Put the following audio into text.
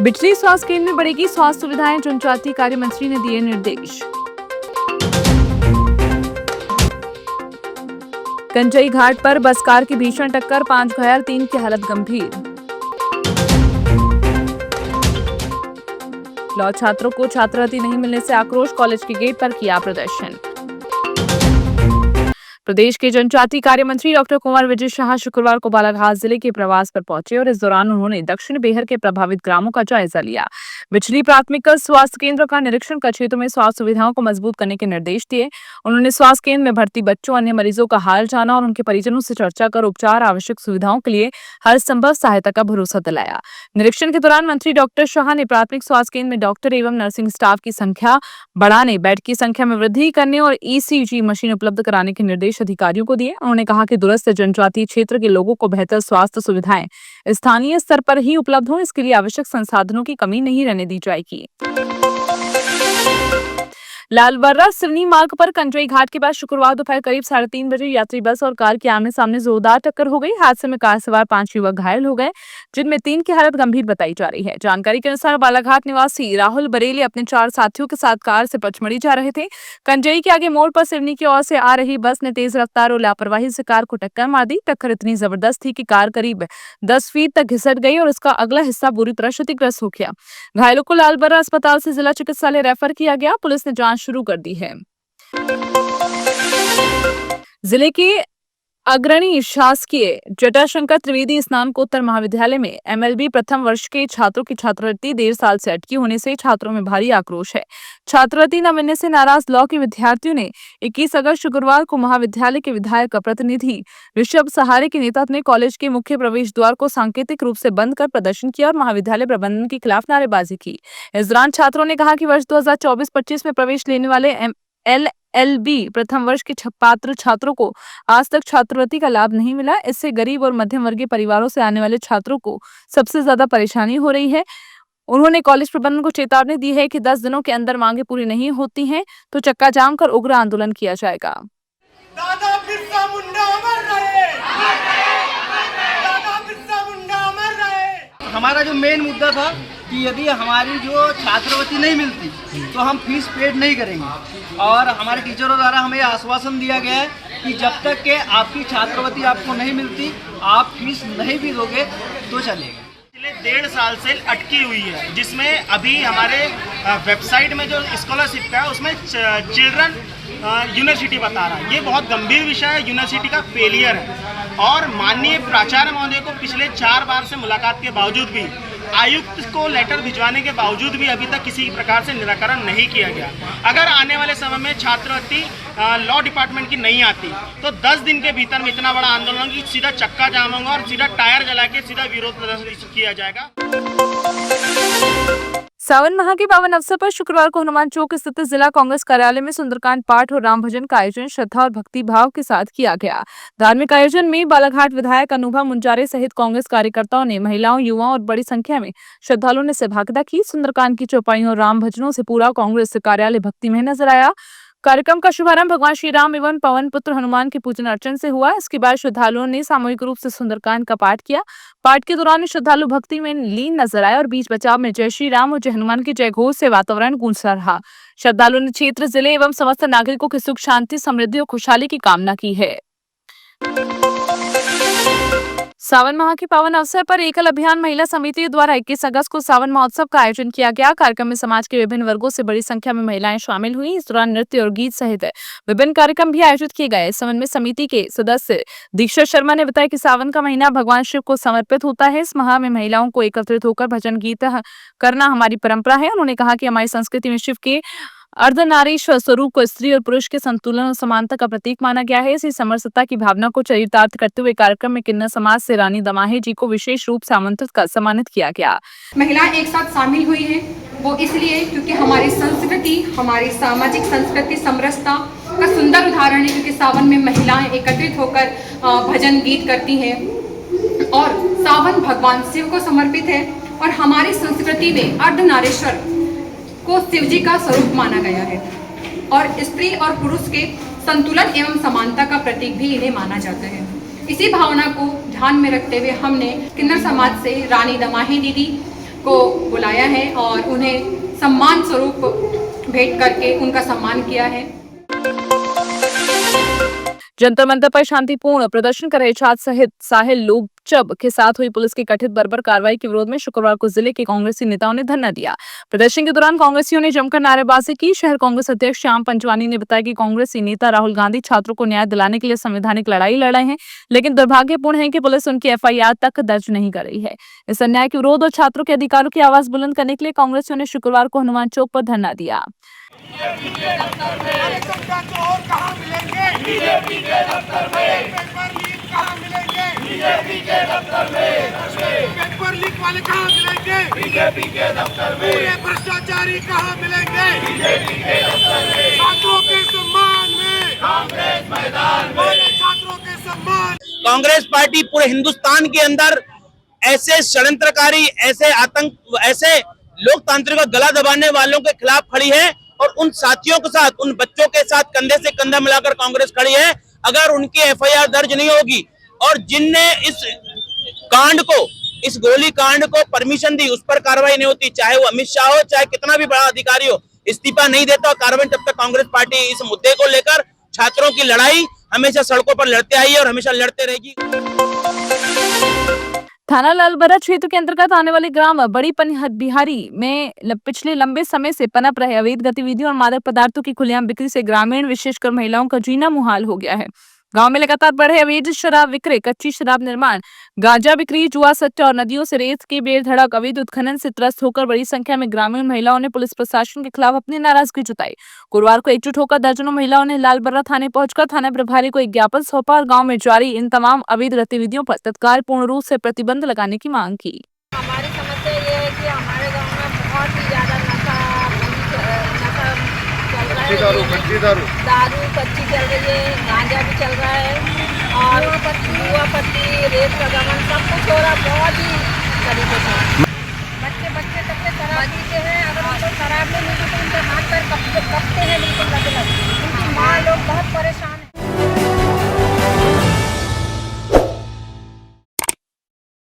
बिजली स्वास्थ्य केंद्र में बढ़ेगी स्वास्थ्य सुविधाएं, जनजातीय कार्य मंत्री ने दिए निर्देश। कंजई घाट पर बस कार की भीषण टक्कर, 5 घायल, 3 की हालत गंभीर। लॉ छात्रों को छात्रवृत्ति नहीं मिलने से आक्रोश, कॉलेज के गेट पर किया प्रदर्शन। प्रदेश के जनजातीय कार्य मंत्री डॉक्टर कुंवर विजय शाह शुक्रवार को बालाघाट जिले के प्रवास पर पहुंचे और इस दौरान उन्होंने दक्षिण बिहार के प्रभावित ग्रामों का जायजा लिया। बिजली प्राथमिक स्वास्थ्य केंद्र का निरीक्षण कर क्षेत्रों में स्वास्थ्य सुविधाओं को मजबूत करने के निर्देश दिए। उन्होंने स्वास्थ्य केंद्र में भर्ती बच्चों, अन्य मरीजों का हाल जाना और उनके परिजनों से चर्चा कर उपचार आवश्यक सुविधाओं के लिए हर संभव सहायता का भरोसा दिलाया। निरीक्षण के दौरान मंत्री डॉक्टर शाह ने प्राथमिक स्वास्थ्य केंद्र में डॉक्टर एवं नर्सिंग स्टाफ की संख्या बढ़ाने, बेड की संख्या में वृद्धि करने और ECG मशीन उपलब्ध कराने के निर्देश अधिकारियों को दिए। उन्होंने कहा कि दूरस्थ जनजातीय क्षेत्र के लोगों को बेहतर स्वास्थ्य सुविधाएं स्थानीय स्तर पर ही उपलब्ध हो, इसके लिए आवश्यक संसाधनों की कमी नहीं रहने दी जाएगी। लालबर्रा सिवनी मार्ग पर कंजई घाट के पास शुक्रवार दोपहर करीब 3:30 बजे यात्री बस और कार की आमने सामने जोरदार टक्कर हो गई। हादसे में कार सवार 5 युवक घायल हो गए, जिनमें 3 की हालत गंभीर बताई जा रही है। जानकारी के अनुसार बालाघाट निवासी राहुल बरेली अपने 4 साथियों के साथ कार से पचमढ़ी जा रहे थे। कंजई के आगे मोड़ पर सिवनी की ओर से आ रही बस ने तेज रफ्तार और लापरवाही से कार को टक्कर मार दी। टक्कर इतनी जबरदस्त थी कि कार करीब 10 फीट तक घिसट गई और उसका अगला हिस्सा बुरी तरह क्षतिग्रस्त हो गया। घायलों को लालबर्रा अस्पताल से जिला चिकित्सालय रेफर किया गया। पुलिस ने जांच शुरू कर दी है। जिले के अग्रणी शासकीय जटाशंकर त्रिवेदी स्नातकोत्तर महाविद्यालय में MLB प्रथम वर्ष के छात्रों की छात्रवृत्ति 1.5 साल से अटकी होने से छात्रों में भारी आक्रोश है। छात्रवृत्ति न मिलने से नाराज लॉ के विद्यार्थियों ने 21 अगस्त शुक्रवार को महाविद्यालय के विधायक प्रतिनिधि ऋषभ सहारे के नेतृत्व में कॉलेज के मुख्य प्रवेश द्वार को सांकेतिक रूप से बंद कर प्रदर्शन किया और महाविद्यालय प्रबंधन के खिलाफ नारेबाजी की। इस दौरान छात्रों ने कहा कि वर्ष 2024-25 में प्रवेश लेने वाले LLB प्रथम वर्ष के पात्र छात्रों को आज तक छात्रवृत्ति का लाभ नहीं मिला। इससे गरीब और मध्यम वर्गीय परिवारों से आने वाले छात्रों को सबसे ज्यादा परेशानी हो रही है। उन्होंने कॉलेज प्रबंधन को चेतावनी दी है कि 10 दिनों के अंदर मांगे पूरी नहीं होती हैं तो चक्का जाम कर उग्र आंदोलन किया जाएगा। दादा बिरसा मुंडा अमर रहे। दादा बिरसा मुंडा अमर रहे। हमारा जो मेन मुद्दा था कि यदि हमारी जो छात्रवृत्ति नहीं मिलती तो हम फीस पेड नहीं करेंगे और हमारे टीचरों द्वारा हमें आश्वासन दिया गया है कि जब तक के आपकी छात्रवृत्ति आपको नहीं मिलती, आप फीस नहीं भी दोगे तो चलेगा। पिछले 1.5 साल से अटकी हुई है, जिसमें अभी हमारे वेबसाइट में जो स्कॉलरशिप का है उसमें चिल्ड्रन यूनिवर्सिटी बता रहा है। ये बहुत गंभीर विषय है, यूनिवर्सिटी का फेलियर है और माननीय प्राचार्य महोदय को पिछले 4 बार से मुलाकात के बावजूद भी, आयुक्त को लेटर भिजवाने के बावजूद भी अभी तक किसी प्रकार से निराकरण नहीं किया गया। अगर आने वाले समय में छात्रवृत्ति लॉ डिपार्टमेंट की नहीं आती तो 10 दिन के भीतर में इतना बड़ा आंदोलन की सीधा चक्का जाम होगा और सीधा टायर जला के सीधा विरोध प्रदर्शन किया जाएगा। सावन माह के पावन अवसर पर शुक्रवार को हनुमान चौक स्थित जिला कांग्रेस कार्यालय में सुंदरकांड पाठ और राम भजन का आयोजन श्रद्धा और भक्ति भाव के साथ किया गया। धार्मिक आयोजन में बालाघाट विधायक अनुभव मुंजारे सहित कांग्रेस कार्यकर्ताओं ने, महिलाओं, युवाओं और बड़ी संख्या में श्रद्धालुओं ने सहभागिता की। सुंदरकांड की चौपाइयों और राम भजनों से पूरा कांग्रेस कार्यालय भक्ति में नजर आया। कार्यक्रम का शुभारंभ भगवान श्री राम एवं पवन पुत्र हनुमान के पूजन अर्चन से हुआ। इसके बाद श्रद्धालुओं ने सामूहिक रूप से सुंदरकांड का पाठ किया। पाठ के दौरान श्रद्धालु भक्ति में लीन नजर आए और बीच बचाव में जय श्री राम और जय हनुमान के जय घोष से वातावरण गूंजता रहा। श्रद्धालुओं ने क्षेत्र, जिले एवं समस्त नागरिकों की सुख, शांति, समृद्धि और खुशहाली की कामना की है। सावन माह के पावन अवसर पर एकल अभियान महिला समिति द्वारा 21 अगस्त को सावन महोत्सव का आयोजन किया गया। कार्यक्रम में समाज के विभिन्न वर्गों से बड़ी संख्या में महिलाएं शामिल हुई। इस दौरान नृत्य और गीत सहित विभिन्न कार्यक्रम भी आयोजित किए गए। इस संबंध में समिति के सदस्य दीक्षा शर्मा ने बताया कि सावन का महीना भगवान शिव को समर्पित होता है। इस माह में महिलाओं को एकत्रित होकर भजन गीत करना हमारी परंपरा है। उन्होंने कहा कि हमारी संस्कृति में शिव के अर्धनारीश्वर स्वरूप को स्त्री और पुरुष के संतुलन और समानता का प्रतीक माना गया है। इसी समरसता की भावना को चरितार्थ करते हुए कार्यक्रम में किन्नर समाज से रानी दमाहे जी को विशेष रूप से आमंत्रित कर सम्मानित किया गया। महिलाएं एक साथ शामिल हुई हैं, वो इसलिए क्योंकि हमारी संस्कृति, हमारी सामाजिक संस्कृति समरसता का सुंदर उदाहरण है। क्योंकि सावन में महिलाएं एकत्रित होकर भजन गीत करती हैं और सावन भगवान शिव को समर्पित है और हमारी संस्कृति में अर्धनारीश्वर को शिव जी का स्वरूप माना गया है और स्त्री और पुरुष के संतुलन एवं समानता का प्रतीक भी इन्हें माना जाता है। इसी भावना को ध्यान में रखते हुए हमने किन्नर समाज से रानी दमाही दीदी को बुलाया है और उन्हें सम्मान स्वरूप भेंट करके उनका सम्मान किया है। जंतर मंतर पर शांतिपूर्ण प्रदर्शन कर रहे छात्र सहित साहिल लोकचब के साथ हुई पुलिस की कथित बर्बर कार्रवाई के विरोध में शुक्रवार को जिले के कांग्रेसी नेताओं ने धरना दिया। प्रदर्शन के दौरान कांग्रेसियों ने जमकर नारेबाजी की। शहर कांग्रेस अध्यक्ष श्याम पंचवानी ने बताया कि कांग्रेसी नेता राहुल गांधी छात्रों को न्याय दिलाने के लिए संवैधानिक लड़ाई लड़ रहे हैं, लेकिन दुर्भाग्यपूर्ण है कि पुलिस उनकी FIR तक दर्ज नहीं कर रही है। इस अन्याय के विरोध और छात्रों के अधिकारों की आवाज बुलंद करने के लिए कांग्रेसियों ने शुक्रवार को हनुमान चौक पर धरना दिया। पेपर लीक वाले कहाँ मिलेंगे? बीजेपी के दफ्तर में। पूरे भ्रष्टाचारी कहाँ मिलेंगे? बीजेपी के दफ्तर में। छात्रों के सम्मान में कांग्रेस मैदान में। छात्रों के सम्मान। कांग्रेस पार्टी पूरे हिंदुस्तान के अंदर ऐसे षड्यंत्रकारी, ऐसे आतंक, ऐसे लोकतांत्रिक को गला दबाने वालों के खिलाफ खड़ी है और उन साथियों के साथ, उन बच्चों के साथ कंधे से कंधा मिलाकर कांग्रेस खड़ी है। अगर उनकी FIR दर्ज नहीं होगी और जिनने इस कांड को, इस गोली कांड को परमिशन दी, उस पर कार्रवाई नहीं होती, चाहे वो अमित शाह हो, चाहे कितना भी बड़ा अधिकारी हो, इस्तीफा नहीं देता कार्रवाई, तब तक कांग्रेस पार्टी इस मुद्दे को लेकर छात्रों की लड़ाई हमेशा सड़कों पर लड़ते आई है और हमेशा लड़ते रहेगी। थाना लालबरा क्षेत्र के अंतर्गत आने वाले ग्राम बड़ी बिहारी में पिछले लंबे समय से पनप रहे अवैध गतिविधियों और मादक पदार्थों की खुलेआम बिक्री से ग्रामीण विशेषकर महिलाओं का जीना मुहाल हो गया है। गांव में लगातार बढ़े अवैध शराब विक्रय, कच्ची शराब निर्माण, गांजा बिक्री, जुआ सट्टा और नदियों से रेत की बेधड़क अवैध उत्खनन से त्रस्त होकर बड़ी संख्या में ग्रामीण महिलाओं ने पुलिस प्रशासन के खिलाफ अपनी नाराजगी जताई। गुरुवार को एकजुट होकर दर्जनों महिलाओं ने लालबर्रा थाने पहुंचकर थाना प्रभारी को एक ज्ञापन सौंपा और गाँव में जारी इन तमाम अवैध गतिविधियों पर तत्काल पूर्ण रूप से प्रतिबंध लगाने की मांग की। हमारी समस्या ये है कि हमारे गांव में बहुत ही ज़्यादा नशा चल रहा है, दारू कच्ची चल रही है, गांजा भी चल रहा है और जुआ पत्ती, रेत का गमन सब कुछ हो रहा, बहुत ही तरीके से। बच्चे तक के शराब पीते हैं, अगर उनको शराब नहीं मिलती तो उनके हाथ पैर कपते हैं।